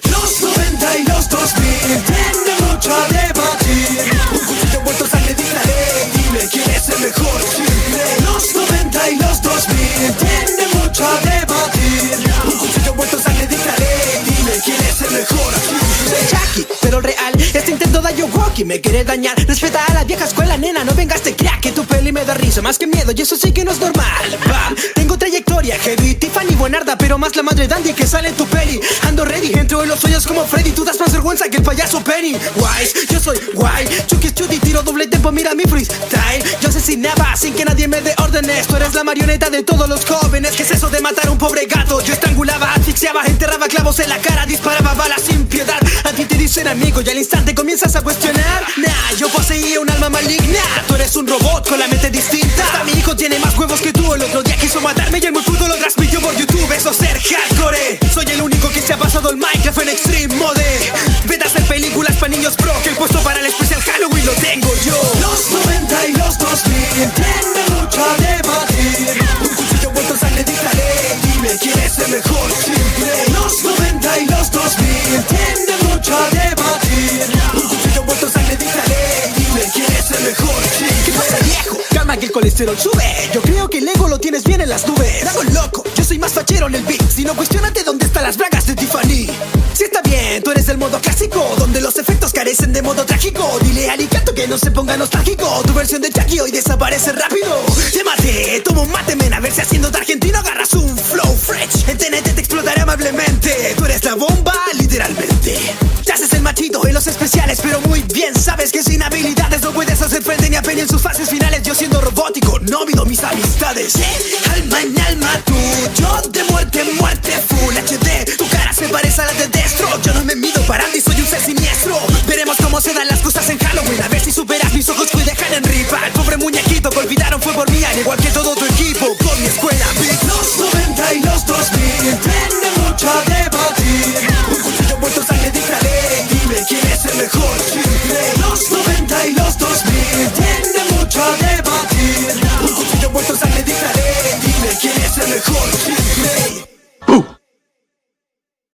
Los 90 y los 2000 tienen mucho a debatir. Un cuchillo vuelto sangre dictaré. Dime quién es el mejor simple. Los 90 y los 2000 tienen mucho a debatir. Un cuchillo vuelto sangre dictaré. Dime quién es el mejor simple. Chucky, pero real, este intento de Yowoki me quiere dañar. Respeta a la vieja escuela, nena, no vengas de crack. Que tu peli me da risa más que miedo y eso sí que no es normal. Va, tengo trayectoria heavy, Tiffany buenarda, pero más la madre dandy que sale en tu peli. Ando ready, entro en los sueños como Freddy. Tú das más vergüenza que el payaso Penny. Wise, yo soy guay, Chucky es Chucky, tiro doble tempo, mira mi freestyle. Yo asesinaba sin que nadie me dé órdenes. Tú eres la marioneta de todos los jóvenes. ¿Qué es eso de matar a un pobre gato? Yo estrangulaba, asfixiaba, enterraba clavos en la cara, disparaba balas sin piedad. A ti te dicen amigo y al instante comienzas a cuestionar. Nah, yo poseía un alma maligna. Tú eres un robot con la mente distinta. Hasta mi hijo tiene más huevos que tú. El otro día quiso matarme y el muy puto lo transmitió por YouTube. Eso es ser hardcore. Soy el único que se ha pasado el Minecraft en Extreme Mode. Vete a hacer películas para niños pro, que el puesto para el especial Halloween lo tengo yo. Los 90 y los 2000 tienen mucho a debatir. Un cuchillo vuelto sangre dictaré. Dime quién es el mejor simple. Los 90 y los 2000 tienen mucho a debatir. Un cuchillo vuelto sangre dictaré. Dime quién es el mejor simple. ¿Qué pasa, viejo? Calma que el colesterol sube. Yo creo que el ego lo tienes bien en las nubes. Hago loco, yo soy más fachero en el beat. Si no, cuestionate dónde están las bragas de Tiffany. Si está bien, tú eres del modo clásico, donde los efectos carecen de modo trágico. Dile a Alicato que no se ponga nostálgico. Tu versión de Chucky hoy desaparece rápido. Te maté, toma un mate, men. A ver si haciendo de argentino agarras un flow fresh. En TNT te explotaré amablemente. Tú eres la bomba, literalmente. Te haces el machito en los especiales, pero muy bien sabes que sin habilidades no puedes hacer frente ni a Penny en sus fases finales. Yo siendo robótico, no mido mis amistades. Alma en alma tú, yo de muerte en muerte full HD. Tu cara se parece a la de Destro. Yo no me mido para Andy, soy un ser siniestro. Veremos cómo se dan las cosas en Halloween. A ver